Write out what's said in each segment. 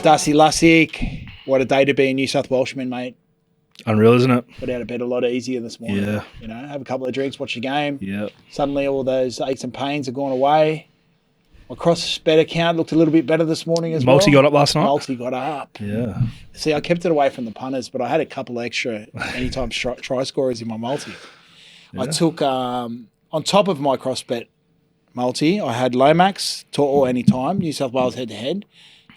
Darcy Lussick. What a day to be a New South Welshman, mate. Unreal, isn't it? Got out of bed a lot easier this morning. Yeah. You know, have a couple of drinks, watch the game. Yeah. Suddenly all those aches and pains are gone away. My cross-bet account looked a little bit better this morning as well. Multi got up last night? Multi got up. Yeah. See, I kept it away from the punters, but I had a couple extra anytime try scorers in my multi. Yeah. I took, on top of my cross-bet multi, I had Lomax, or anytime, New South Wales head-to-head.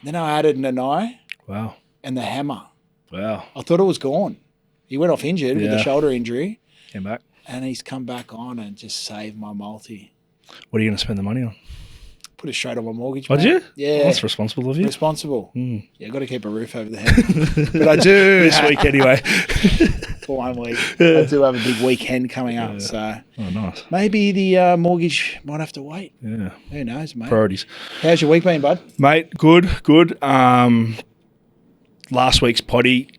Then I added Nanai. Wow. And the hammer. Wow. I thought it was gone. He went off injured with a shoulder injury. Came back. And he's come back on and just saved my multi. What are you going to spend the money on? Put it straight on my mortgage. Did you? Yeah. Oh, that's responsible of you. Responsible. Mm. Yeah, got to keep a roof over the head. But I do. This week anyway. For 1 week. I do have a big weekend coming up. So nice. Maybe the mortgage might have to wait. Yeah. Who knows, mate? Priorities. How's your week been, bud? Mate, good. Last week's potty,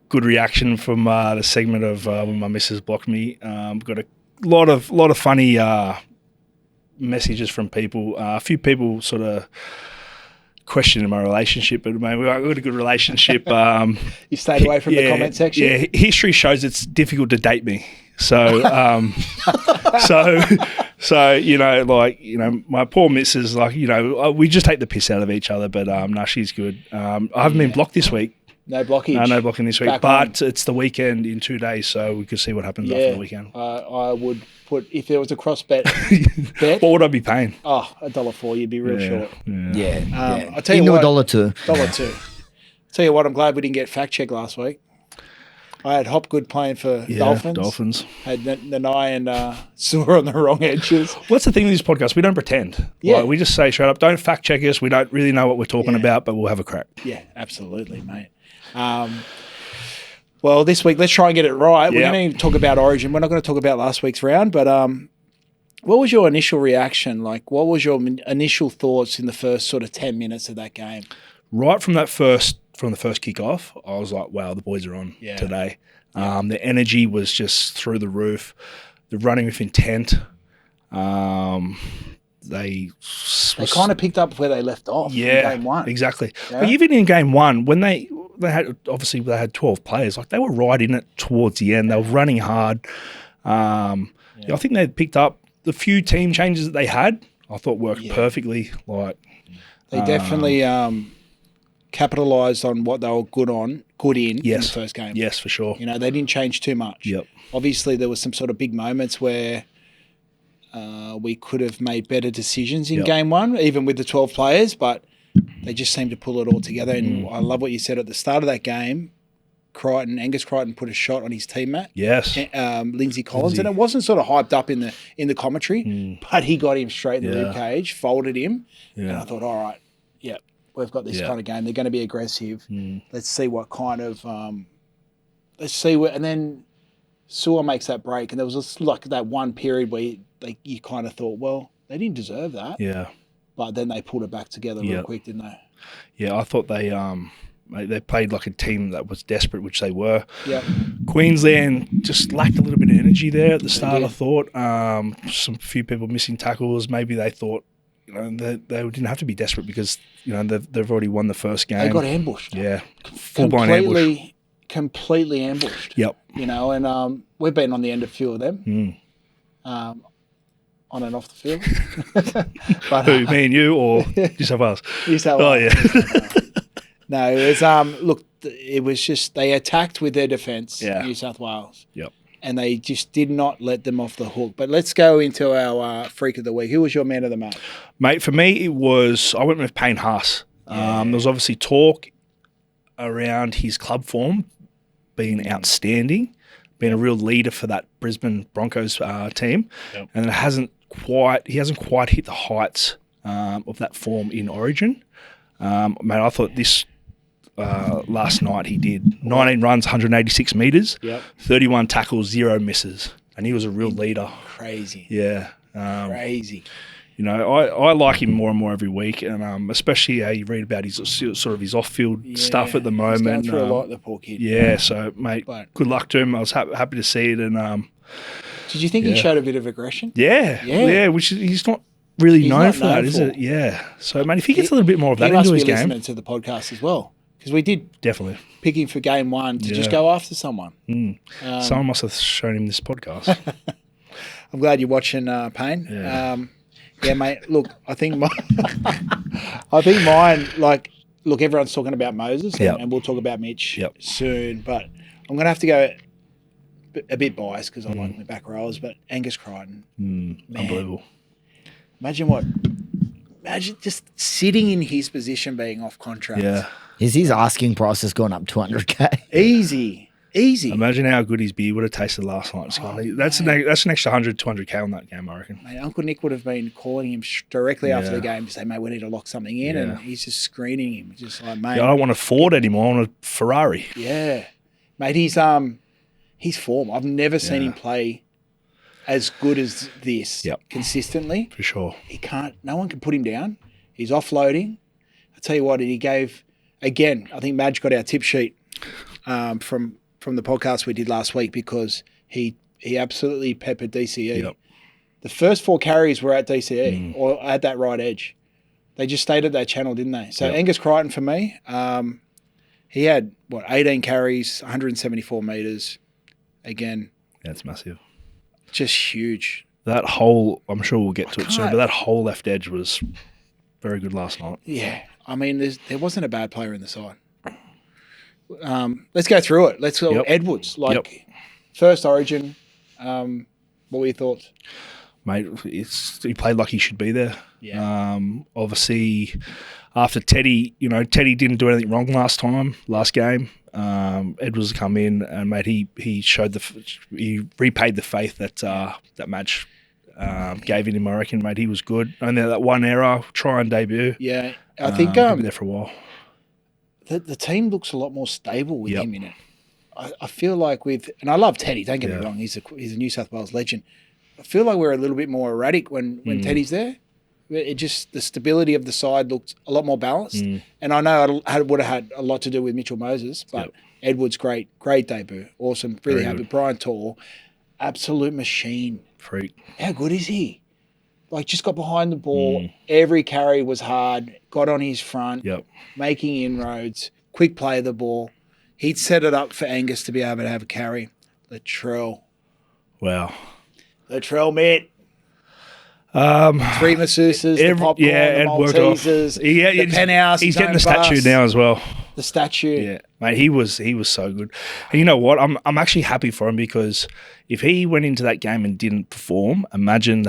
good reaction from the segment of when my missus blocked me. Got a lot of funny messages from people. A few people sort of questioning my relationship, but mate, we've got a good relationship. You stayed away from the comment section? Yeah, history shows it's difficult to date me. So, my poor missus, we just take the piss out of each other, but no, she's good. I haven't been blocked this week. No blockage. No blocking this week. Back but on. It's the weekend in 2 days, so we could see what happens after the weekend. I would put, if there was a cross bet, what would I be paying? Oh, $1.04, you'd be real short. Yeah. I'll tell you what. $1.02. $1.02. Tell you what, I'm glad we didn't get fact check last week. I had Hopgood playing for Dolphins. Had Nanai and Sewer on the wrong edges. What's the thing with this podcast? We don't pretend. Yeah. We just say straight up, don't fact check us. We don't really know what we're talking about, but we'll have a crack. Yeah, absolutely, mate. Well, this week, let's try and get it right. We're going to talk about Origin. We're not going to talk about last week's round, but what was your initial reaction? Like, what was your initial thoughts in the first sort of 10 minutes of that game? Right from the first kickoff, I was like, wow, the boys are on today. The energy was just through the roof. The running with intent. They kind of picked up where they left off in game one. Exactly. Yeah. But even in game one, when they had 12 players, like they were right in it towards the end. They were running hard. I think they picked up the few team changes that they had. I thought worked perfectly. They definitely capitalised on what they were good in the first game. Yes, for sure. You know, they didn't change too much. Yep. Obviously, there was some sort of big moments where we could have made better decisions in game one, even with the 12 players, but they just seemed to pull it all together. And I love what you said at the start of that game. Angus Crichton put a shot on his teammate. Yes. Lindsay Collins. And it wasn't sort of hyped up in the commentary, but he got him straight in the rib cage, folded him. And I thought, all right, we've got this kind of game. They're going to be aggressive. Let's see what kind of and then Sewer makes that break. And there was just like that one period where you kind of thought, well, they didn't deserve that. Yeah. But then they pulled it back together real quick, didn't they? Yeah, I thought they played like a team that was desperate, which they were. Yeah. Queensland just lacked a little bit of energy there at the start, I thought. Few people missing tackles. Maybe they thought, they didn't have to be desperate because, they've already won the first game. They got ambushed. Yeah. Full-blown ambush. Completely ambushed. Yep. And we've been on the end of a few of them. On and off the field. But, who, me and you, or New South Wales? New South Wales. Oh, yeah. No, it was, it was just, they attacked with their defence, New South Wales. Yep. And they just did not let them off the hook. But let's go into our Freak of the Week. Who was your man of the match? Mate, for me, I went with Payne Haas. There was obviously talk around his club form being outstanding, being a real leader for that Brisbane Broncos team. Yep. And he hasn't quite hit the heights of that form in Origin. Mate, I thought this last night he did 19 runs, 186 metres, 31 tackles, 0 misses, and he was a real leader. Crazy. Yeah. Crazy. I like him more and more every week, and especially how you read about his sort of his off-field stuff at the moment. He's going through a lot, the poor kid. Yeah, so, mate, good luck to him. I was happy to see it. And did you think he showed a bit of aggression? Yeah, which he's not really He's known not for that, known is for. it? Yeah. So, man, if he gets a little bit more of that He must into be his game, listening to the podcast as well, because we did definitely. pick him for game one to just Yeah. go after someone. Someone must have shown him this podcast. I'm glad you're watching, Payne. Yeah, mate. Look, I think mine. Like, look, everyone's talking about Moses, and we'll talk about Mitch soon. But I'm gonna have to go a bit biased because I like my back rows. But Angus Crichton, man, Unbelievable. Imagine just sitting in his position, being off contract. Yeah. Is his asking price has gone up 200K? Easy. Imagine how good his beer would have tasted last night. That's an extra 100, 200K on that game, I reckon. Mate, Uncle Nick would have been calling him directly after the game to say, mate, we need to lock something in. And he's just screening him. Just like, mate. I don't want a Ford anymore. I want a Ferrari. Yeah. Mate, his form. I've never seen him play as good as this consistently. For sure. No one can put him down. He's offloading. I tell you what, he gave, again, I think Madge got our tip sheet from the podcast we did last week because he absolutely peppered DCE. Yep. The first 4 carries were at DCE or at that right edge. They just stayed at that channel, didn't they? So Angus Crichton for me, he had, 18 carries, 174 metres. Again. That's massive. Just huge. That whole, I'm sure we'll get to it soon, but that whole left edge was very good last night. Yeah. I mean, there wasn't a bad player in the side. Let's go through it. Let's go Edwards. First Origin. What were your thoughts? Mate, he played like he should be there. Yeah. Obviously, after Teddy, Teddy didn't do anything wrong last game. Edwards come in and, mate, he showed he repaid the faith that match gave him. I reckon, mate, he was good. Only that one error, try and debut. Yeah, I think he'll be there for a while. The team looks a lot more stable with him in it. I feel like and I love Teddy, don't get me wrong, he's a New South Wales legend. I feel like we're a little bit more erratic when Teddy's there. It just, the stability of the side looked a lot more balanced. And I know it would have had a lot to do with Mitchell Moses, but Edwards, great debut. Awesome. Really happy. Brian Tall, absolute machine. Freak. How good is he? Like, just got behind the ball. Every carry was hard. Got on his front. Making inroads. Quick play of the ball. He'd set it up for Angus to be able to have a carry. Latrell. Wow. Latrell, mate. 3 masseuses, the popcorn, the Maltesers, the penthouse. He's getting the statue now as well. The statue. Yeah, mate, he was so good. And you know what? I'm actually happy for him because if he went into that game and didn't perform, imagine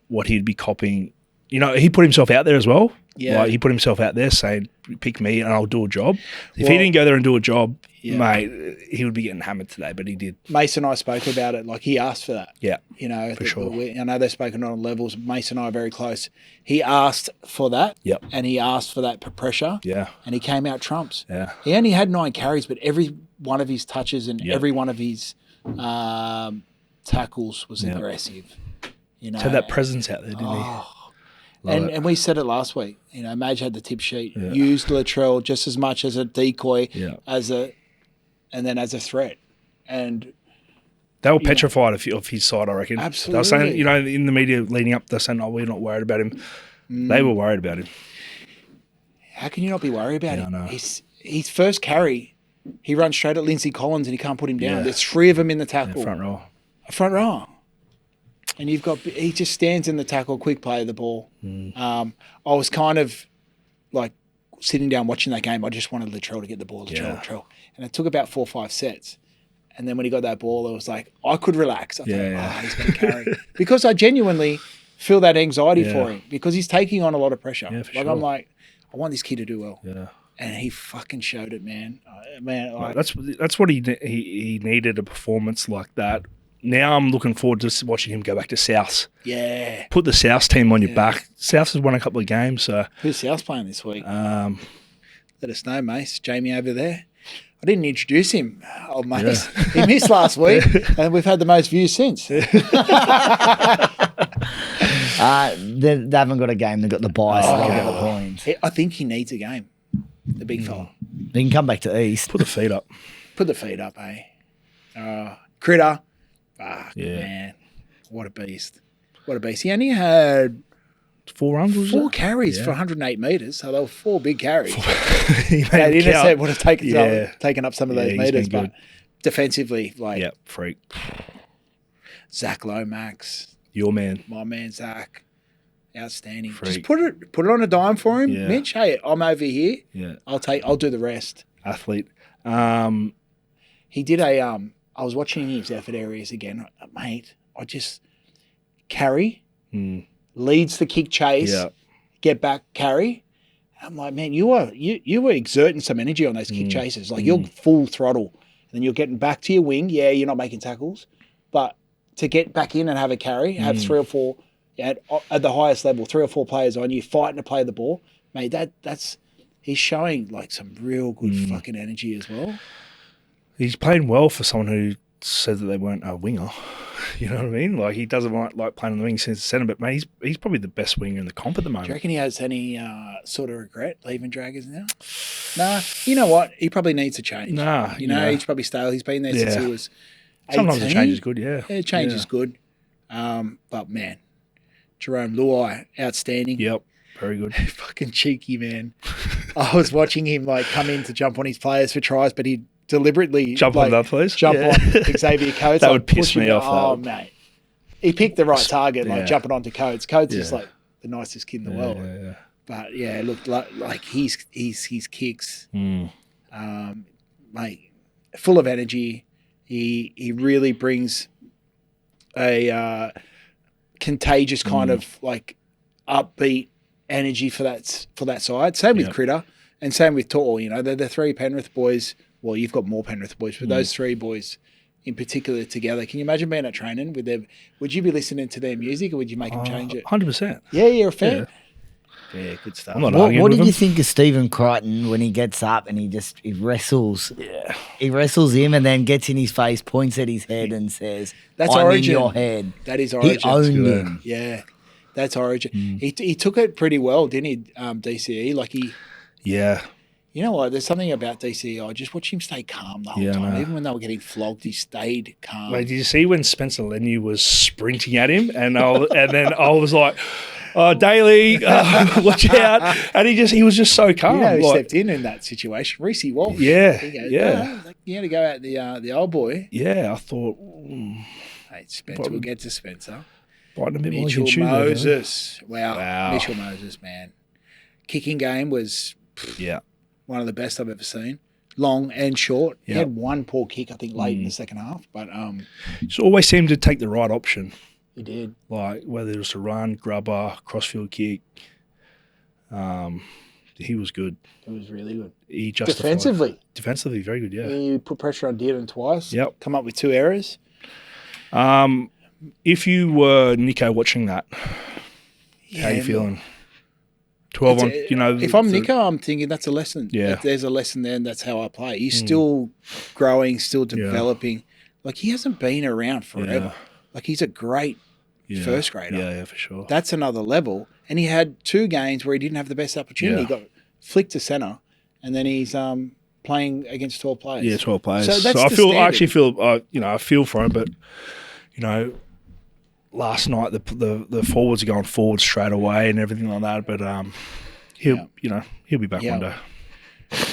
what he'd be copying. He put himself out there as well. Yeah. He put himself out there saying, pick me and I'll do a job. If he didn't go there and do a job, mate, he would be getting hammered today, but he did. Mason and I spoke about it. Like, he asked for that. Yeah. For sure. I know they've spoken on levels. Mason and I are very close. He asked for that. Yep. And he asked for that pressure. Yeah. And he came out trumps. Yeah. He only had 9 carries, but every one of his touches and every one of his tackles was aggressive. Had that presence out there, didn't he? And we said it last week. Madge had the tip sheet. Used Latrell just as much as a decoy, and then as a threat. And they were petrified of his side, I reckon. Absolutely. They were saying, in the media leading up, they're saying, we're not worried about him. They were worried about him. How can you not be worried about him? I know. His first carry, he runs straight at Lindsay Collins and he can't put him down. There's 3 of them in the tackle. Front row. Front row. And he just stands in the tackle, quick play of the ball. I was kind of like sitting down watching that game. I just wanted Latrell to get the ball, Latrell. And it took about 4 or 5 sets. And then when he got that ball, it was like, I could relax. I thought, he's going to carry. Because I genuinely feel that anxiety for him because he's taking on a lot of pressure. Yeah, for sure. I'm like, I want this kid to do well. Yeah. And he fucking showed it, man. That's what he needed, a performance like that. Now I'm looking forward to watching him go back to Souths. Yeah. Put the Souths team on your back. Souths has won a couple of games. So who's Souths playing this week? Let us know, Mace. Jamie over there. I didn't introduce him, old Mace. Yeah. He missed last week, and we've had the most views since. They haven't got a game. They've got the bye, so they get the points. I think he needs a game, the big fella. They can come back to East. Put the feet up. Put the feet up, eh? Critter. Man, what a beast. What a beast. He only had 4 runs, was four it? carries for 108 metres, so they were 4 big carries. He That made it count. intercept would have taken up some of those he's metres, been but good. defensively, like Yeah, freak. Zach Lomax, Your man. my man Zach, outstanding. Freak. Just put it on a dime for him, Yeah. Mitch. Hey, I'm over here. Yeah. I'll do the rest. Athlete. He did I was watching his effort areas again, mate. I just carry, leads the kick chase, Yeah. get back, carry. I'm like, man, you were exerting some energy on those kick chases. Like you're full throttle, and then you're getting back to your wing. Yeah, you're not making tackles, but to get back in and have a carry, have 3 or 4 at the highest level, 3 or 4 players on you fighting to play the ball, mate. That's he's showing like some real good fucking energy as well. He's playing well for someone who said that they weren't a winger. You know what I mean? Like, he doesn't like playing on the wing since the centre, but mate, he's probably the best winger in the comp at the moment. Do you reckon he has any sort of regret leaving Dragons now? Nah. You know what? He probably needs a change. Nah. You know, he's probably stale. He's been there since he was 18. Sometimes a change is good, yeah. Yeah, change is good. But, man, Jerome Luai, outstanding. Yep, very good. Fucking cheeky, man. I was watching him, like, come in to jump on his players for tries, but he'd deliberately Jump on that, please. Jump on Xavier Coates. That would piss me off. Oh, mate. He picked the right target, like jumping onto Coates. Coates is Yeah. like the nicest kid in the world. Yeah. But yeah, look, like his kicks, mate, full of energy. He really brings a contagious kind of like upbeat energy for that side. Same with Critter and same with Tall. You know, they're the 3 Penrith boys. Well, you've got more Penrith boys, but those 3 boys in particular together. Can you imagine being at training with them? Would you be listening to their music or would you make them change it? 100%. Yeah, you're a fan. Yeah, good stuff. I'm not What arguing with did him. you think of Stephen Crichton when he gets up and he wrestles? Yeah. He wrestles him and then gets in his face, points at his head and says, That's I'm Origin. in your head. That is Origin. He owned him. Yeah, that's Origin. He took it pretty well, didn't he, DCE? Like Yeah. you know what, there's something about DCE. I just watched him stay calm the whole Yeah, I time. know. Even when they were getting flogged, he stayed calm. Wait, did you see when Spencer Leniu was sprinting at him? And then I was like, Daly, watch out. And he was just so calm. You know who like, stepped in that situation? Reece Walsh. Yeah, He goes, yeah. "No, you had to go out the old boy. yeah, I thought, Hey, Spencer, we'll get to Spencer. biting a bit more Mitchell than you can chew. Moses. Wow. Wow. Mitchell Moses, man. Kicking game was Yeah. one of the best I've ever seen. Long and short. He Yep. had one poor kick, I think, late in the second half, but Just always seemed to take the right option. he did. Like whether it was a run, grubber, crossfield kick. He was good. It was really good. He justified. Defensively, very good, yeah. He put pressure on Dearden twice. Yep. Come up with 2 errors. If you were Nico watching that, how are you feeling? 12 on, you know. If I'm Nico, I'm thinking that's a lesson. Yeah. There's a lesson there, and that's how I play. He's still growing, still developing. Like, he hasn't been around forever. Like, he's a great first grader. Yeah, for sure. That's another level. And he had 2 games where he didn't have the best opportunity. Yeah. He got flicked to centre, and then he's playing against 12 players. Yeah, 12 players. So that's I the feel. standard. I actually feel. I feel for him, but last night the forwards are going forward straight away and everything like that. But he'll be back one day.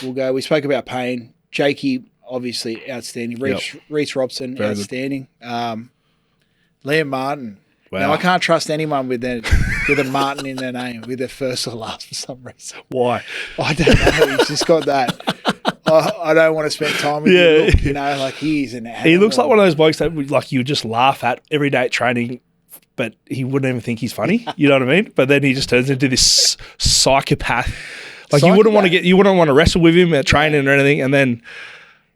We'll go. We spoke about Payne. Jakey, obviously outstanding. Reece Robson, Very outstanding. Liam Martin. Wow. Now, I can't trust anyone with a Martin in their name, with their first or last for some reason. Why? I don't know. He's just got that. I don't want to spend time with him. Look, like he's an animal. He looks like one of those blokes that like you would just laugh at every day at training, but he wouldn't even think he's funny. You know what I mean? But then he just turns into this psychopath. Like you wouldn't want to wrestle with him at training or anything. And then,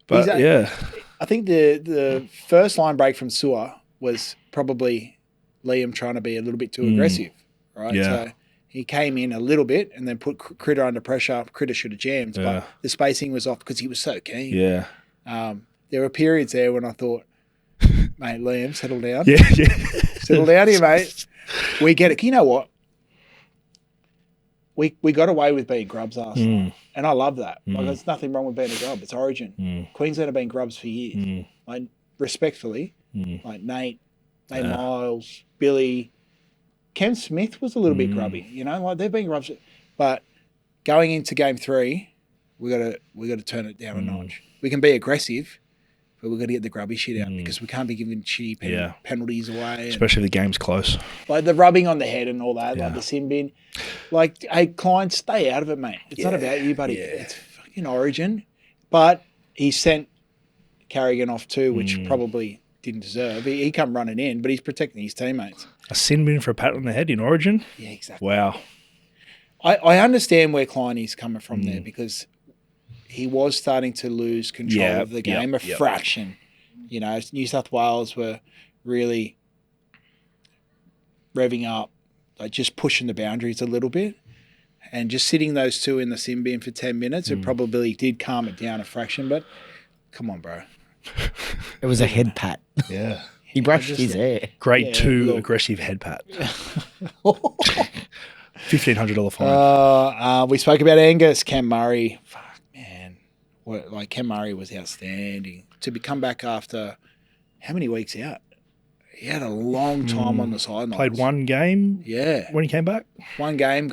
but I think the first line break from Sewer was probably Liam trying to be a little bit too aggressive, right? Yeah. So he came in a little bit and then put Critter under pressure. Critter should have jammed, but the spacing was off because he was so keen. Yeah. There were periods there when I thought, mate, Liam, settle down. Yeah. Settle down here, mate. We get it. You know what? We got away with being grubs last night. And I love that. Like, there's nothing wrong with being a grub. It's Origin. Queensland have been grubs for years. Like, respectfully, like Nate Miles, Billy, Ken Smith was a little bit grubby. You know, like they've been grubby. But going into game 3, we got to turn it down a notch. We can be aggressive, but we've got to get the grubby shit out because we can't be giving shitty penalties away. Especially if the game's close. Like the rubbing on the head and all that, like the sin bin. Like, hey, Klein, stay out of it, mate. It's not about you, buddy. It's fucking Origin. But he sent Carrigan off too, which probably didn't deserve. He come running in, but he's protecting his teammates. A sin bin for a pat on the head in Origin? Yeah, exactly. Wow. I understand where Klein is coming from there because he was starting to lose control of the game, a fraction. You know, New South Wales were really revving up, like just pushing the boundaries a little bit. And just sitting those two in the sin bin for 10 minutes, it probably did calm it down a fraction. But come on, bro. It was a head pat. Yeah. He brushed his hair. Grade 2 aggressive head pat. $1,500 fine. We spoke about Angus, Cam Murray. Fuck, man. Cam Murray was outstanding. To come back after how many weeks out? He had a long time on the sidelines. Played one game when he came back? One game,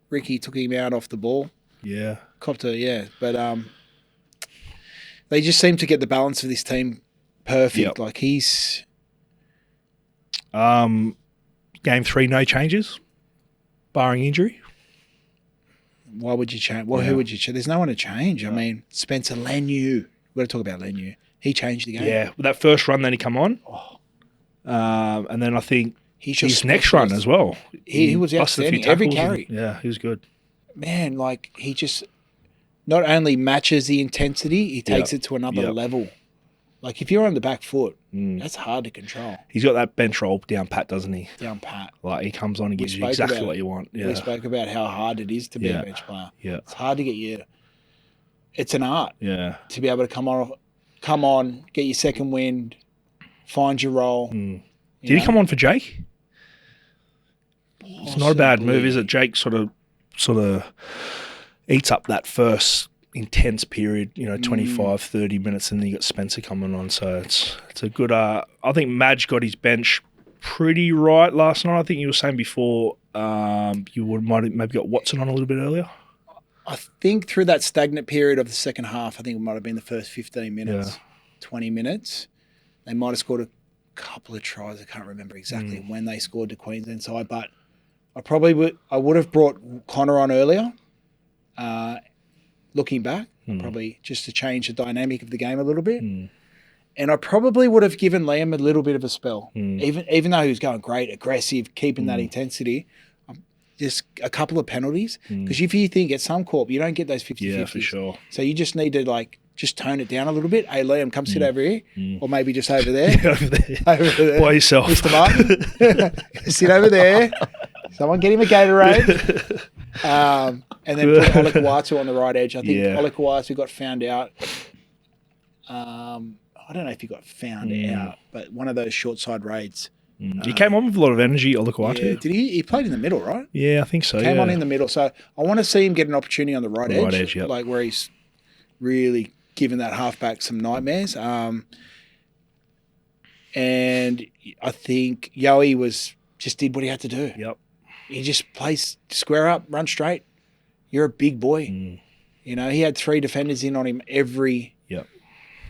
Ricky took him out off the ball. Yeah. Copped it, But they just seem to get the balance of this team perfect. Yep. Like he's... Game 3, no changes, barring injury. Why would you change? Well, who would you change? There's no one to change. I mean, Spencer Lenu. We've got to talk about Lenu. He changed the game. Yeah, with that first run, then he come on. And then I think his next run as well. He was outstanding. Every carry. He was good. Man, like he just not only matches the intensity, he takes it to another level. Like if you're on the back foot, that's hard to control. He's got that bench roll down pat, doesn't he? Down pat. Like he comes on and gives you exactly what you want. Yeah. We spoke about how hard it is to be a bench player. Yeah. It's hard to get you. It's an art. Yeah. To be able to come on, get your second wind, find your role. Did he come on for Jake? It's not a bad move, is it? Jake sort of eats up that first intense period, 25, 30 minutes, and then you got Spencer coming on. So it's a good I think Madge got his bench pretty right last night. I think you were saying before you might have maybe got Watson on a little bit earlier. I think through that stagnant period of the second half, I think it might have been the first 15 minutes, 20 minutes. They might have scored a couple of tries. I can't remember exactly when they scored the Queensland side, but I would have brought Connor on earlier. Looking back, probably just to change the dynamic of the game a little bit. And I probably would have given Liam a little bit of a spell, even though he was going great, aggressive, keeping that intensity. Just a couple of penalties. Because if you think at some corp, you don't get those 50-50s. Yeah, for sure. So you just need to just tone it down a little bit. Hey, Liam, come sit over here. Or maybe just over there. Over there. By yourself. Mr. Martin. Sit over there. Someone get him a Gatorade. And then put Olakau'atu on the right edge. I think Olakau'atu got found out. I don't know if he got found out, but one of those short side raids. He came on with a lot of energy, Olakau'atu. Yeah, did he? He played in the middle, right? Yeah, I think so. Came on in the middle. So I want to see him get an opportunity on the right edge. Right edge, yep. Like where he's really giving that halfback some nightmares. And I think Yowie just did what he had to do. Yep. He just plays square up, run straight. You're a big boy. He had 3 defenders in on him every time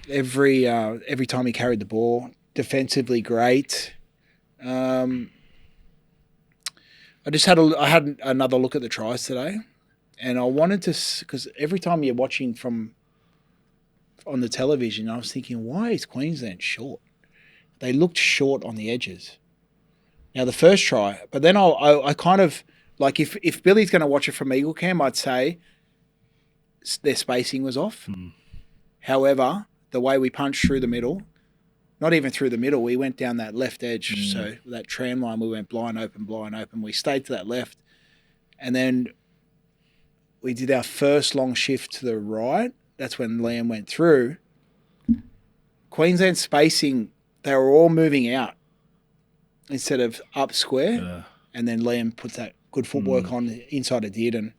he carried the ball. Defensively great. I had another look at the tries today, and I wanted to, because every time you're watching on the television, I was thinking, why is Queensland short? They looked short on the edges. Now the first try, but then I kind of like if Billy's going to watch it from Eagle Cam, I'd say their spacing was off. However, the way we punched through the middle. Not even through the middle. We went down that left edge. So that tram line, we went blind open. We stayed to that left. And then we did our first long shift to the right. That's when Liam went through. Queensland spacing, they were all moving out instead of up square. And then Liam puts that good footwork on the inside of Dearden.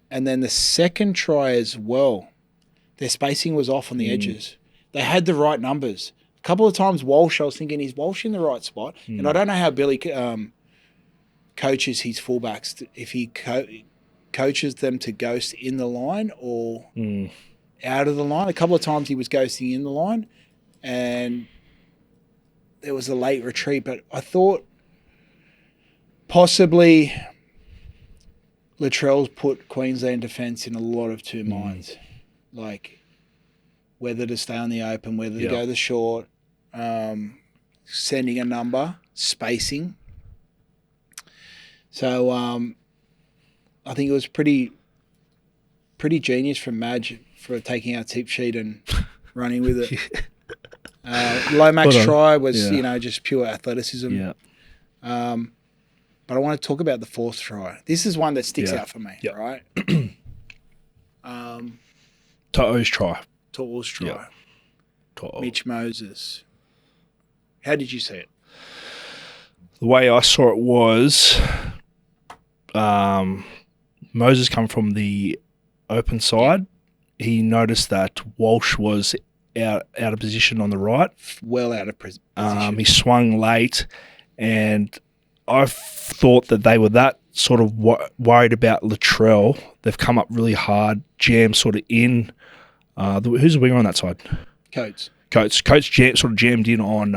And then the second try as well, their spacing was off on the edges. They had the right numbers. A couple of times Walsh, I was thinking, is Walsh in the right spot? And I don't know how Billy coaches his fullbacks, if he coaches them to ghost in the line or out of the line. A couple of times he was ghosting in the line, and there was a late retreat. But I thought possibly Latrell's put Queensland defence in a lot of two minds, like whether to stay on the open, whether to go the short, sending a number, spacing. So I think it was pretty genius from Madge for taking our tip sheet and running with it. Lomax's try was, just pure athleticism. Yeah. But I want to talk about the fourth try. This is one that sticks out for me, right? To'o's try. To'o's try. Yeah. To'o. Mitch Moses. How did you see it? The way I saw it was Moses come from the open side. He noticed that Walsh was out of position on the right. Well out of position. He swung late, and I thought that they were that sort of worried about Latrell. They've come up really hard, jammed sort of in. Who's the winger on that side? Coates Sort of jammed in on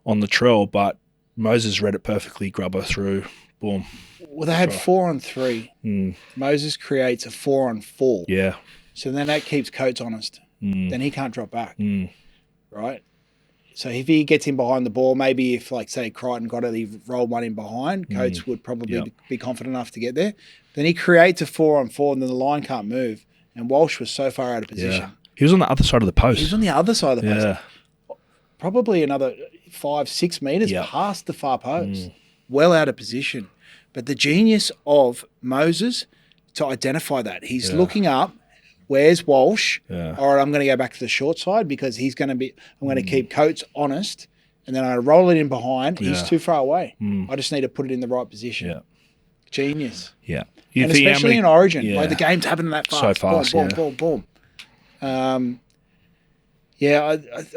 Latrell, but Moses read it perfectly, grubber through, boom. Well, they had 4-on-3. Moses creates a 4-on-4. Yeah. So then that keeps Coates honest. Then he can't drop back, right? So if he gets in behind the ball, maybe if, like, say, Crichton got it, he rolled one in behind, Coates would probably be confident enough to get there. Then he creates a 4-on-4, and then the line can't move. And Walsh was so far out of position. Yeah. He was on the other side of the post. He was on the other side of the post. Yeah. Probably another 5-6 metres past the far post. Well out of position. But the genius of Moses to identify that. He's looking up. Where's Walsh? Yeah. All right, I'm going to go back to the short side because I'm going to keep Coates honest, and then I roll it in behind. He's too far away. I just need to put it in the right position. Yeah. Genius. Yeah. And especially in Origin, like the game's happening that fast. So fast, boom. I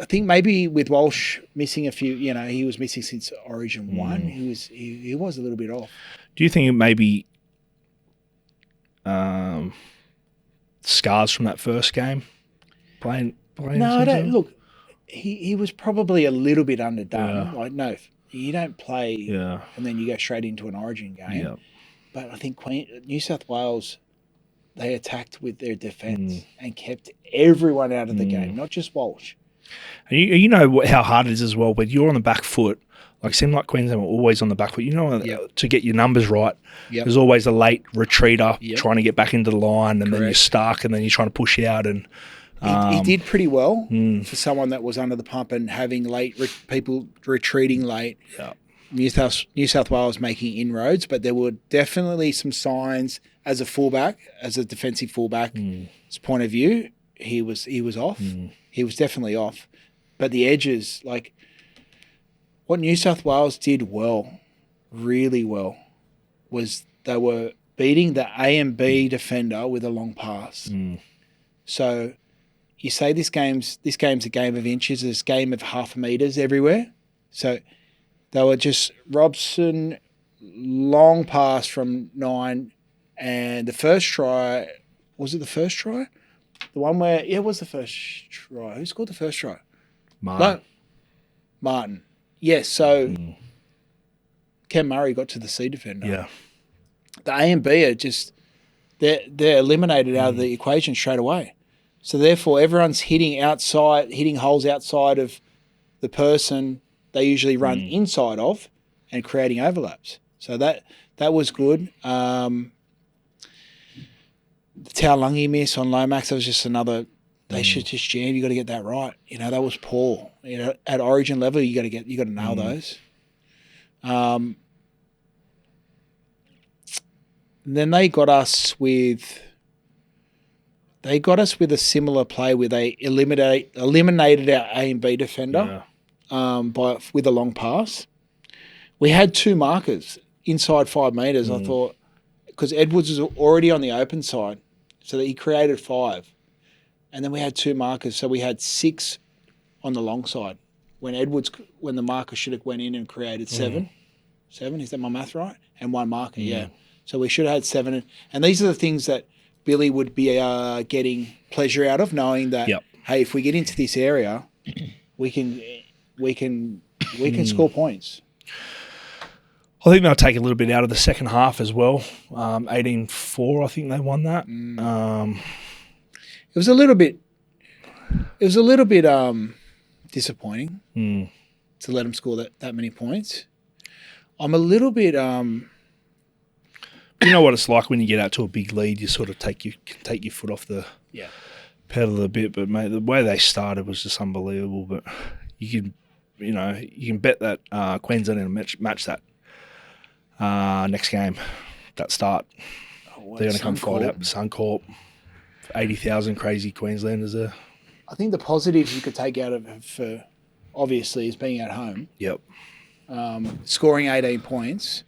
think maybe with Walsh missing a few, he was missing since Origin 1. He was a little bit off. Do you think it maybe scars from that first game playing? No, I don't. Look, he was probably a little bit underdone. Yeah. Like, no, you don't play and then you go straight into an Origin game. Yeah. But I think New South Wales, they attacked with their defence and kept everyone out of the game, not just Walsh. And you know how hard it is as well when you're on the back foot. Like, it seemed like Queensland were always on the back foot. To get your numbers right, there's always a late retreater trying to get back into the line, and then you're stuck, and then you're trying to push out. And he did pretty well for someone that was under the pump and having people retreating late. Yeah. New South Wales making inroads, but there were definitely some signs as a fullback, as a defensive fullback's point of view. He was off. He was definitely off. But the edges, like what New South Wales did well, really well, was they were beating the A and B defender with a long pass. So you say this game's a game of inches, this game of half meters everywhere. So they were just Robson, long pass from 9, and the first try, was it the first try? The one where, it was the first try. Who scored the first try? Martin. Yes, so Ken Murray got to the C defender. Yeah. The A and B are just, they're eliminated out of the equation straight away. So therefore, everyone's hitting holes outside of the person they usually run inside of and creating overlaps. So that was good. The Taulungi miss on Lomax, that was just another, they should just jam. You got to get that right. That was poor. At Origin level, you got to nail those. Then they got us with a similar play where they eliminated our A and B defender with a long pass. We had 2 markers inside 5 metres. I thought, because Edwards was already on the open side, so that he created 5. And then we had 2 markers, so we had 6 on the long side when the marker should have went in and created 7. 7. Is that my math right? And 1 marker, yeah. So we should have had 7. And these are the things that Billy would be getting pleasure out of, knowing that, hey, if we get into this area, we can score points. I think they'll take a little bit out of the second half as well. 18-4, I think they won that. It was a little bit disappointing to let them score that many points. I'm a little bit you know what it's like when you get out to a big lead, you sort of take your foot off the pedal a bit. But mate, the way they started was just unbelievable. But you can bet that Queensland will match that next game, that start. They're going to come fight out Suncorp. 80,000 crazy Queenslanders there. I think the positives you could take out of it for obviously is being at home. Yep. Scoring 18 points.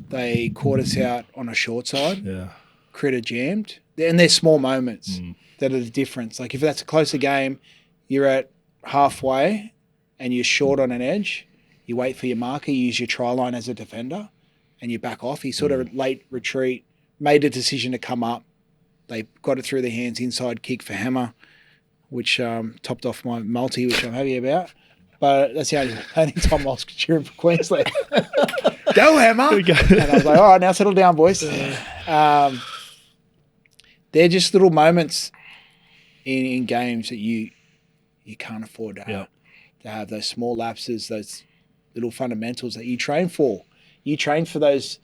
They caught us out on a short side. Yeah. Critter jammed. And they're small moments that are the difference. Like if that's a closer game, you're at halfway and you're short on an edge, you wait for your marker, you use your try line as a defender, and you back off. He sort of late retreat, made a decision to come up. They got it through their hands, inside kick for Hammer, which topped off my multi, which I'm happy about. But that's the only time I was cheering for Queensland. Go, Hammer! And I was like, all right, now settle down, boys. They're just little moments in games that you can't afford to have. To have those small lapses, those little fundamentals that you train for. You train for those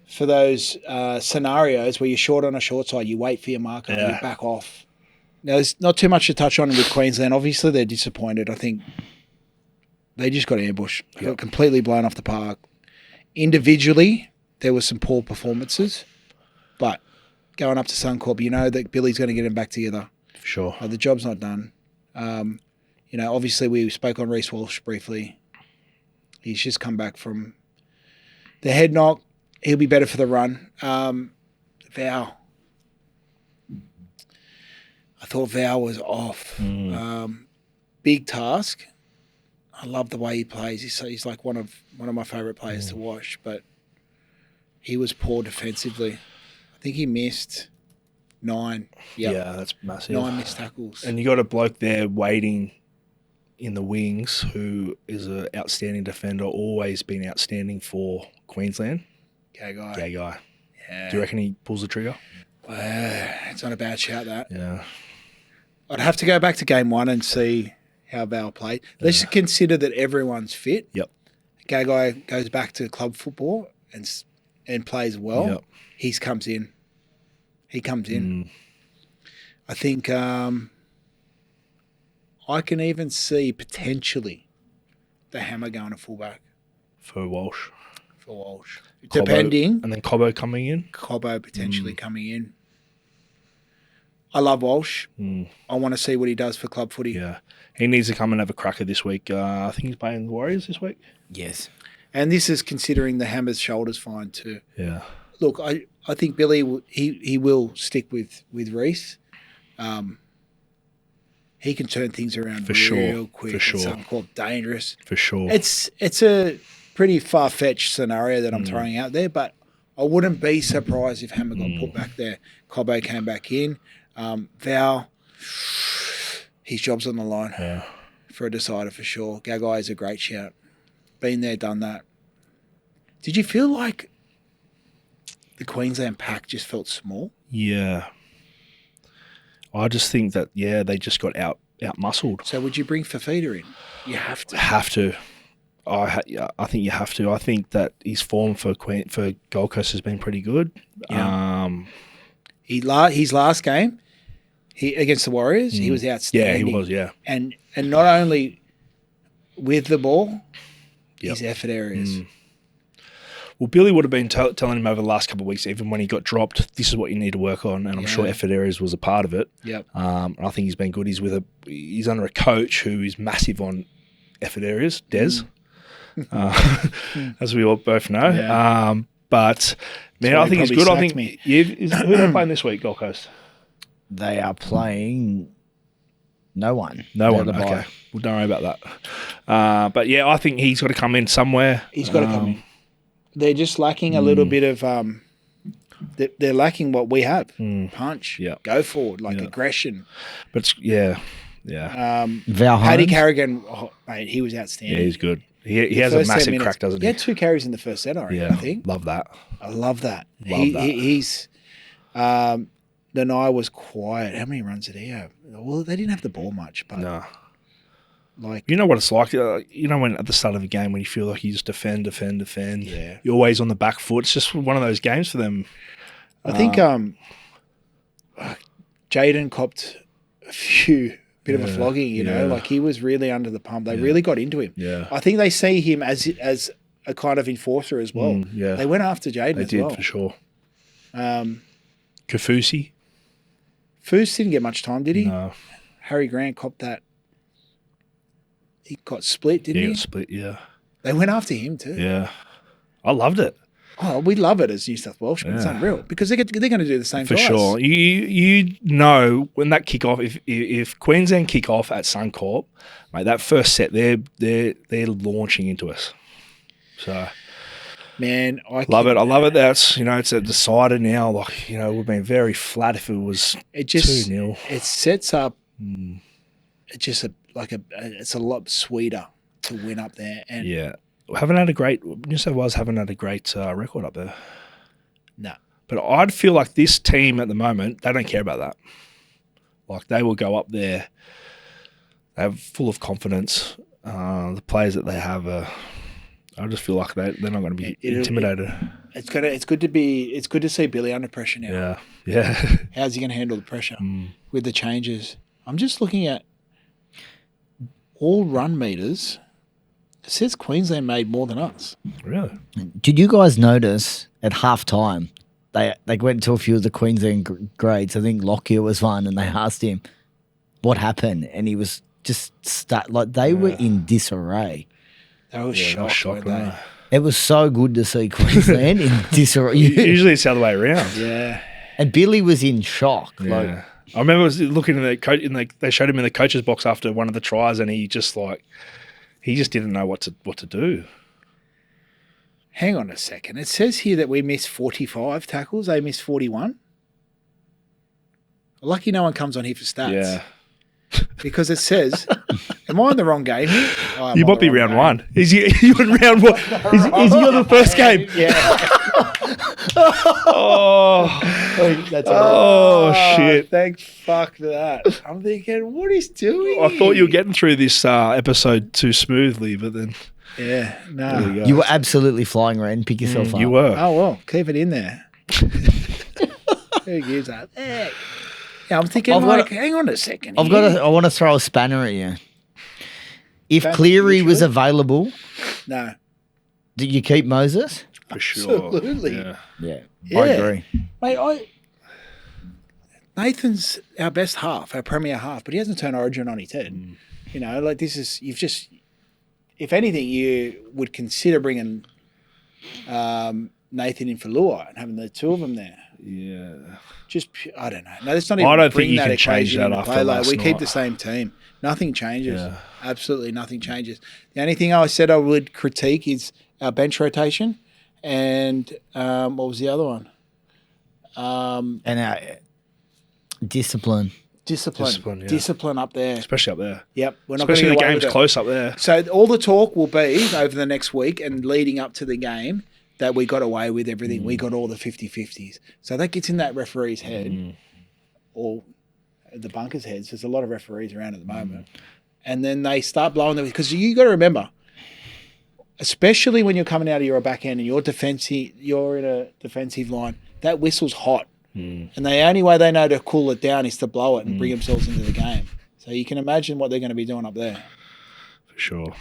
scenarios where you're short on a short side, you wait for your marker, you back off. Now, there's not too much to touch on with Queensland. Obviously, they're disappointed. I think they just got ambushed. They got completely blown off the park. Individually, there were some poor performances, but going up to Suncorp, you know that Billy's going to get them back together. Sure. The job's not done. Obviously, we spoke on Reece Walsh briefly. He's just come back from the head knock. He'll be better for the run. Val. I thought Val was off. Big task. I love the way he plays. He's like one of my favourite players to watch, but he was poor defensively. I think he missed 9. Yep. Yeah, that's massive. 9 missed tackles. And you got a bloke there waiting in the wings who is an outstanding defender, always been outstanding for Queensland. Gay guy. Yeah. Do you reckon he pulls the trigger? It's not a bad shout, that. Yeah. I'd have to go back to game 1 and see how Val played. Let's just consider that everyone's fit. Yep. Gay guy goes back to club football and plays well. Yep. He comes in. I think I can even see potentially the Hammer going to fullback. For Walsh. Cobbo, Depending. And then Cobbo coming in. Cobbo potentially coming in. I love Walsh. I want to see what he does for club footy. Yeah. He needs to come and have a cracker this week. I think he's playing the Warriors this week. Yes. And this is considering the Hammer's shoulder's fine too. Yeah. Look, I think Billy, he will stick with Reece. He can turn things around real quick. For sure. Suncorp dangerous. For sure. It's a pretty far-fetched scenario that I'm throwing out there, but I wouldn't be surprised if Hammer got put back there. Cobbo came back in. Val, his job's on the line for a decider for sure. Gagai is a great shout. Been there, done that. Did you feel like the Queensland pack just felt small? Yeah. I just think that, they just got out-muscled. So would you bring Fafita in? You have to. Have to. I think you have to. I think that his form for Gold Coast has been pretty good. Yeah. His last game, against the Warriors, he was outstanding. Yeah, he was. Yeah, and not only with the ball, his effort areas. Well, Billy would have been telling him over the last couple of weeks, even when he got dropped, this is what you need to work on, and I'm sure effort areas was a part of it. Yep. And I think he's been good. He's under a coach who is massive on effort areas, Des. As we all both know. Yeah. But man, I think it's good. I think who are they playing this week, Gold Coast? They are playing no one. No one. Okay. Well, don't worry about that. But yeah, I think he's got to come in somewhere. He's got to come in. They're just lacking a little bit of they're lacking what we have. Punch. Yeah. Go forward, aggression. But Val Paddy Holmes. Carrigan, mate, he was outstanding. Yeah, he's good. He has a First 10 massive minutes, crack, doesn't he he? had 2 carries in the first set, I reckon, I think. Love that. I love that. Love that. He's Lanai was quiet. How many runs did he have? Well, they didn't have the ball much, but No. like You know what it's like? When at the start of a game when you feel like you just defend. Yeah. You're always on the back foot. It's just one of those games for them. I think Jaden copped a bit of a flogging, you know, like he was really under the pump. They really got into him. Yeah. I think they see him as a kind of enforcer as well. yeah. They went after Jaden They as did well. for sure. Kafusi? Foose didn't get much time, did he? No. Harry Grant copped that. He got split, didn't He he? got split, yeah. They went after him too. Yeah. I loved it. Oh, we love it as New South Welshmen. It's unreal because they're going to do the same For to us. sure. You know when that kick off, if Queensland kick off at Suncorp, mate, that first set they're launching into us. So Man, love it. I love it. That's it's a decider now. Like we've been very flat if it was It just 2-0. it sets up. It's just it's a lot sweeter to win up there. And Yeah, New South Wales haven't had a great record up there. no, But I'd feel like this team at the moment, they don't care about that. Like they will go up there. They're full of confidence. The players that they have I just feel like they're not going to be intimidated. it's good to see Billy under pressure now. Yeah. How's he going to handle the pressure with the changes? I'm just looking at all run meters. It says Queensland made more than us. Really? Did you guys notice at halftime they went to a few of the Queensland grades? I think Lockyer was one, and they asked him what happened, and he was just they were in disarray. They were shocked, weren't weren't they? It was so good to see Queensland in disarray. Usually it's the other way around. Yeah. And Billy was in shock. Yeah. Like, I remember looking in the coach, they showed him in the coach's box after one of the tries, and he just didn't know what to do. Hang on a second. It says here that we missed 45 tackles. They missed 41. Lucky no one comes on here for stats. Yeah. Because it says, am I in the wrong game here? Oh, I'm You on might the be wrong round game. one. Is he in round one? Is he on the first game? Yeah. Oh, shit. Thank fuck for that. I'm thinking, what he's doing? I thought you were getting through this episode too smoothly, but then Yeah, there we no. go. you were absolutely flying, Ren. Pick yourself up. You were. Oh, well, keep it in there. Who gives that? Yeah, I'm thinking, hang on a second. I want to throw a spanner at you. If Spanner, Cleary you was sure? available, No. did you keep Moses? For sure. Absolutely. Yeah. Yeah, Yeah. I agree. Mate, Nathan's our best half, our premier half, but he hasn't turned Origin on his head. You know, like if anything, you would consider bringing Nathan in for Luai and having the two of them there. Yeah. I don't know. No, that's not even. I don't think bring you that can change equation that into after play. Like, last we keep night. the same team. Nothing changes. Yeah. Absolutely nothing changes. The only thing I said I would critique is our bench rotation, and what was the other one? And discipline. Discipline up there. Especially up there. Yep, we're not Especially going the to game's close up there. So all the talk will be over the next week and leading up to the game that we got away with everything. We got all the 50-50s. So that gets in that referee's head or the bunker's heads. There's a lot of referees around at the moment. And then they start blowing them because you got to remember, especially when you're coming out of your backhand and you're in a defensive line, that whistle's hot. And the only way they know to cool it down is to blow it and bring themselves into the game. So you can imagine what they're going to be doing up there. For sure.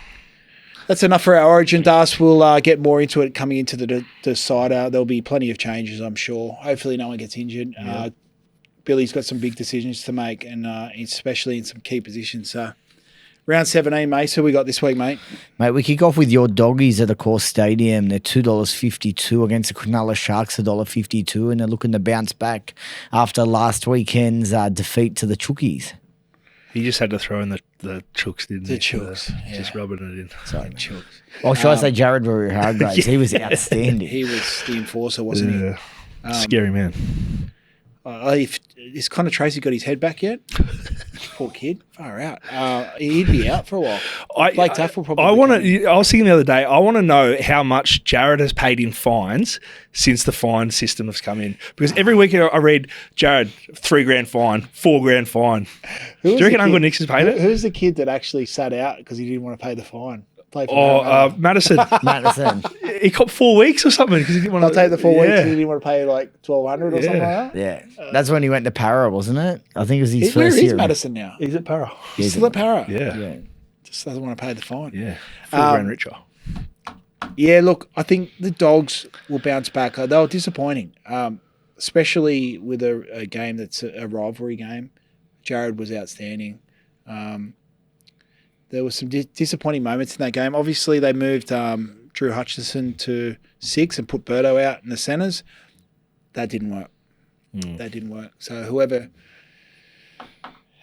That's enough for our Origin, Das. We'll get more into it coming into the decider. There'll be plenty of changes, I'm sure. Hopefully no one gets injured. Billy's got some big decisions to make, and especially in some key positions. So round 17, mate. So we got this week, mate. Mate, we kick off with your doggies at the Course Stadium. They're $2.52 against the Cronulla Sharks, $1.52, and they're looking to bounce back after last weekend's defeat to the Chookies. He just had to throw in the chooks, didn't he? The chooks, Just rubbing it in. Sorry, Chooks. Or should I say Jared Hargraves? He was outstanding. He was the enforcer, wasn't he? Scary man. Is Connor Tracy got his head back yet? Poor kid, far out. He'd be out for a while. Blake Taff will probably. I was thinking the other day. I want to know how much Jared has paid in fines since the fine system has come in. Because every week I read Jared $3,000 fine, $4,000 fine. Do you reckon Uncle Nick's has paid it? Who's the kid that actually sat out because he didn't want to pay the fine? Madison. Madison. He got 4 weeks or something because he didn't want to. I'll take the 4 weeks. He didn't want to pay like $1,200 or something like that. Yeah, that's when he went to Para, wasn't it? I think it was his Where first is year. Madison now? He's at Para. He's still at Para. Yeah. Just doesn't want to pay the fine. Yeah. $4,000 richer. Yeah, look, I think the Dogs will bounce back. They were disappointing, especially with a game that's a rivalry game. Jared was outstanding. There were some disappointing moments in that game. Obviously, they moved Drew Hutchison to 6 and put Birdo out in the centres. That didn't work. That didn't work. So whoever,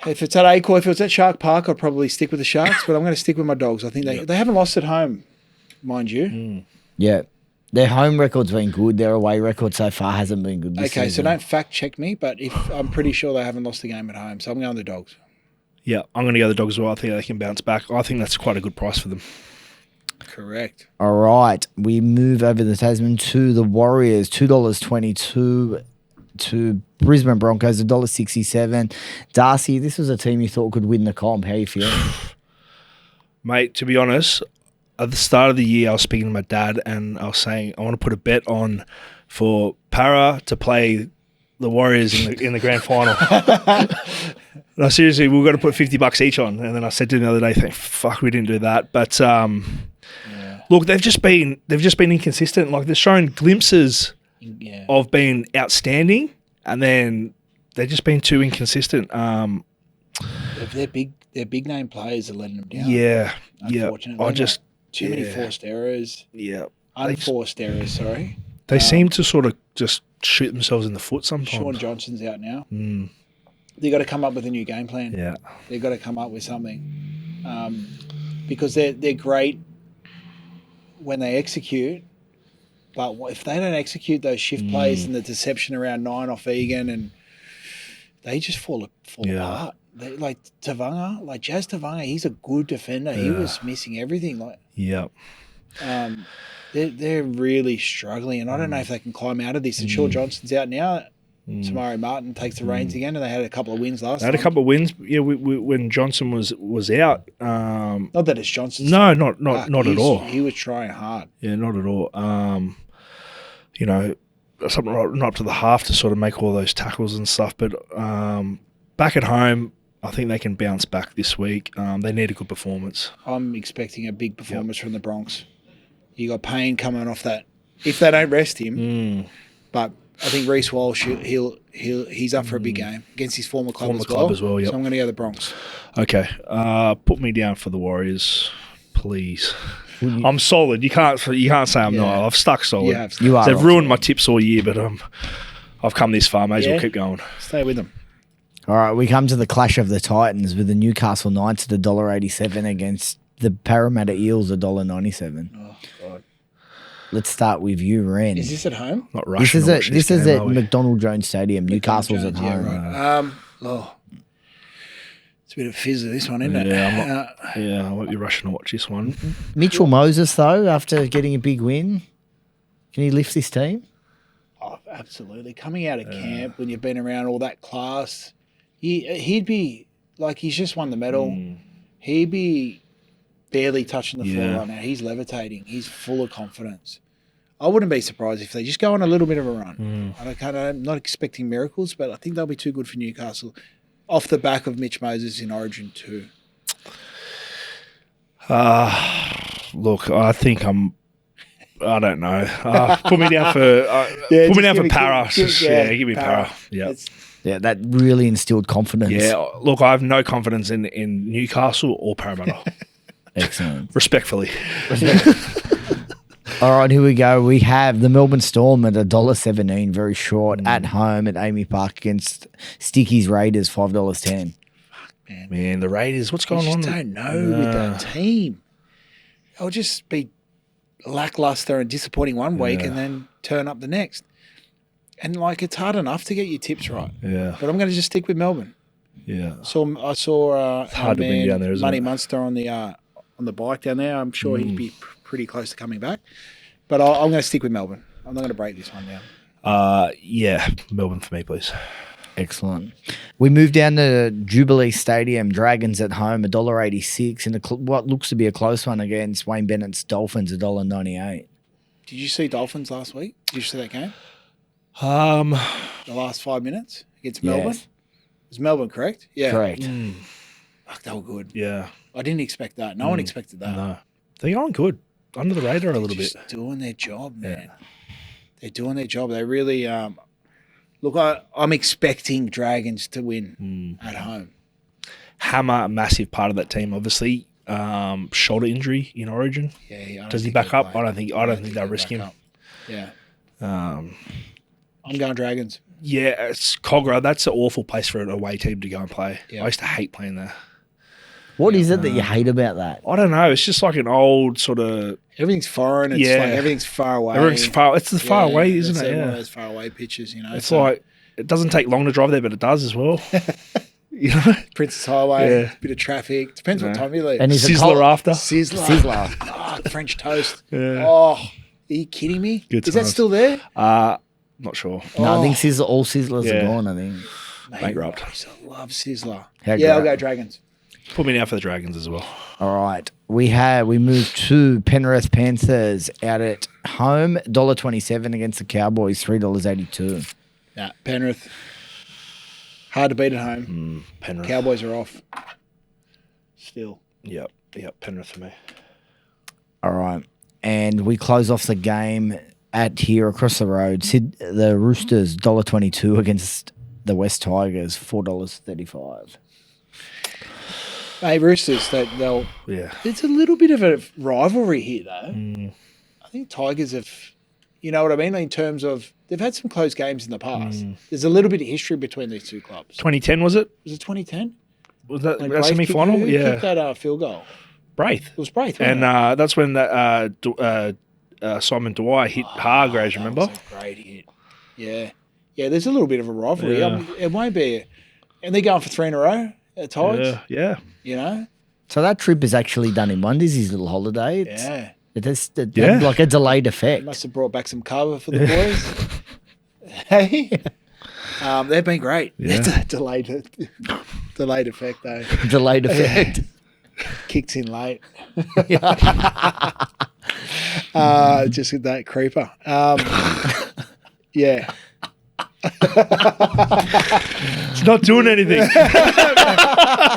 if it's at Acor, if it's at Shark Park, I'd probably stick with the Sharks, but I'm going to stick with my Dogs. I think they haven't lost at home, mind you. Yeah. Their home record's been good. Their away record so far hasn't been good this season. So don't fact check me, but I'm pretty sure they haven't lost the game at home, so I'm going the Dogs. Yeah, I'm going to go the Dogs as well. I think they can bounce back. I think that's quite a good price for them. Correct. All right. We move over the Tasman to the Warriors, $2.22 to Brisbane Broncos, $1.67. Darcy, this was a team you thought could win the comp. How are you feeling? Mate, to be honest, at the start of the year, I was speaking to my dad and I was saying I want to put a bet on for Para to play the Warriors in the grand final. No, seriously, we've got to put $50 each on. And then I said to him the other day, fuck, we didn't do that. But look, they've just been inconsistent. Like they're showing glimpses of being outstanding, and then they've just been too inconsistent. Their big name players are letting them down. Yeah, unfortunately, too many forced errors. Yeah, unforced errors. Sorry, they seem to sort of just shoot themselves in the foot sometimes. Sean Johnson's out now. They've got to come up with a new game plan. Yeah, they've got to come up with something because they're great when they execute, but if they don't execute those shift plays and the deception around 9 off Egan, and they just fall apart. They, like Tavanga, like Jazz Tavanga, he's a good defender. He was missing everything. They're really struggling, and I don't know if they can climb out of this. And Shaw Johnson's out now. Tamari Martin takes the reins again, and they had a couple of wins last time. They had a couple of wins, when Johnson was out. Not that it's Johnson. No, not at all. He was trying hard. Yeah, not at all. Something right up to the half to sort of make all those tackles and stuff. But back at home, I think they can bounce back this week. They need a good performance. I'm expecting a big performance from the Bronx. You got Payne coming off that. If they don't rest him, but I think Reece Walsh, he's up for a big game against his former club as well. So I'm going to go the Bronx. Okay, put me down for the Warriors, please. I'm solid. You can't say I'm not. I've stuck solid. You are. They've ruined my tips all year, but I've come this far. May as well keep going. Stay with them. All right, we come to the clash of the Titans with the Newcastle Knights at $1.87 against the Parramatta Eels $1.97. Oh God. Let's start with you, Ren. Is this at home? Not rushing. This is at McDonald Jones Stadium. Newcastle's at home. Yeah, right. It's a bit of fizz of this one, isn't it? Yeah, I won't be rushing to watch this one. Mitchell Moses, though, after getting a big win, can he lift this team? Oh, absolutely. Coming out of camp when you've been around all that class, he'd be like, he's just won the medal. He'd be barely touching the floor right now. He's levitating. He's full of confidence. I wouldn't be surprised if they just go on a little bit of a run. I'm not expecting miracles, but I think they'll be too good for Newcastle off the back of Mitch Moses in Origin 2. Look, I think I don't know. Put me down for Para. Give me Para. Yeah, that really instilled confidence. Yeah, look, I have no confidence in Newcastle or Parramatta. Excellent. Respectfully. All right, here we go. We have the Melbourne Storm at $1.17, very short, at home at Amy Park against Sticky's Raiders, $5.10. man. Man, the Raiders, what's going You on? just don't know with that team. They'll just be lackluster and disappointing one week and then turn up the next. And, like, it's hard enough to get your tips right. Yeah. But I'm going to just stick with Melbourne. Yeah. I saw it's hard to bring down there, isn't Money it? Munster on the bike down there. I'm sure he'd be pretty close to coming back. But I'm going to stick with Melbourne. I'm not going to break this one down. Yeah, Melbourne for me, please. Excellent. We moved down to Jubilee Stadium, Dragons at home, $1.86 in what looks to be a close one against Wayne Bennett's Dolphins, $1.98. Did you see Dolphins last week? Did you see that game? The last 5 minutes against Melbourne? Yes. Is Melbourne correct? Yeah. Correct. Fuck, they were good. Yeah. I didn't expect that. No one expected that. No. They're going good. Under the radar a little bit. Just doing their job, man. They're doing their job. They really look, I'm expecting Dragons to win at home. Hammer, a massive part of that team, obviously. Shoulder injury in Origin. Yeah. Does he back up? I don't think they'll risk him. Up. Yeah. I'm going Dragons. Yeah, it's Cogra. That's an awful place for an away team to go and play. Yeah. I used to hate playing there. What is it that you hate about that? I don't know. It's just like an old sort of. Everything's foreign. It's like everything's far away. Everything's far. It's the far away, isn't it? One Yeah. of those far away pitches, you know. It's like it doesn't take long to drive there, but it does as well. You know, Princess Highway, Yeah. bit of traffic. Depends what time you leave. And is it Sizzler cold? after. Sizzler. Oh, French toast. Yeah. Oh, are you kidding me? Good Is that times. still there? Not sure. No, I think all Sizzlers Yeah. are gone, I think. Mate, Bankrupt. I used to love Sizzler. How Yeah, I'll great. go Dragons. Put me down for the Dragons as well. All right. We moved to Penrith Panthers out at home, $1.27 against the Cowboys, $3.82. Nah, Penrith. Hard to beat at home. Penrith. Cowboys are off. Still. Yep. Penrith for me. All right. And we close off the game at here across the road. The Roosters, $1.22 against the West Tigers, $4.35. Hey, Roosters, they'll. Yeah. It's a little bit of a rivalry here, though. I think Tigers have, you know what I mean, in terms of they've had some close games in the past. There's a little bit of history between these two clubs. 2010 was it? Was it 2010? Was that When that Braith semi final? kicked- who Yeah. kicked that field goal? Braith. It was Braith, And wasn't it? that's when that Simon Dwyer hit Hargraves, That remember? was a great hit. Yeah. Yeah, there's a little bit of a rivalry. Yeah. It won't be. And they're going for 3 in a row at Tigers, Yeah. you know? So that trip is actually done in wonders, his little holiday. Yeah. It has Yeah. like a delayed effect. Must have brought back some cover for the boys. Hey? They've been great. Yeah. It's a delayed effect, though. Delayed effect. Kicked in late. Just with that creeper. Yeah. It's not doing anything.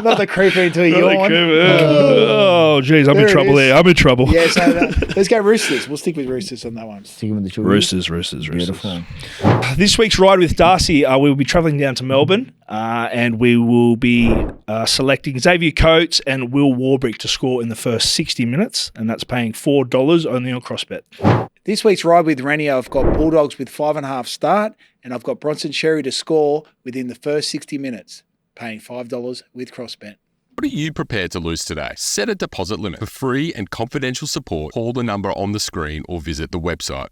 Not the creeper until you yawn. Oh, geez, I'm There in it trouble is. there. I'm in trouble. Yeah, so let's go Roosters. We'll stick with Roosters on that one. Sticking with the children. Roosters. Beautiful. This week's ride with Darcy, we will be travelling down to Melbourne and we will be selecting Xavier Coates and Will Warbrick to score in the first 60 minutes, and that's paying $4 only on CrossBet. This week's ride with Reni, I've got Bulldogs with 5.5 start, and I've got Bronson Sherry to score within the first 60 minutes, paying $5 with CrossBet. What are you prepared to lose today? Set a deposit limit. For free and confidential support, call the number on the screen or visit the website.